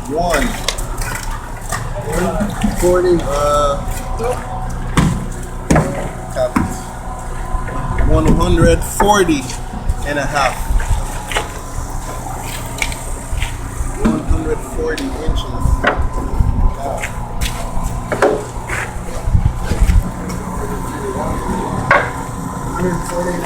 One. 40. Copy. 140 and a half. 140 inches. Wow. 140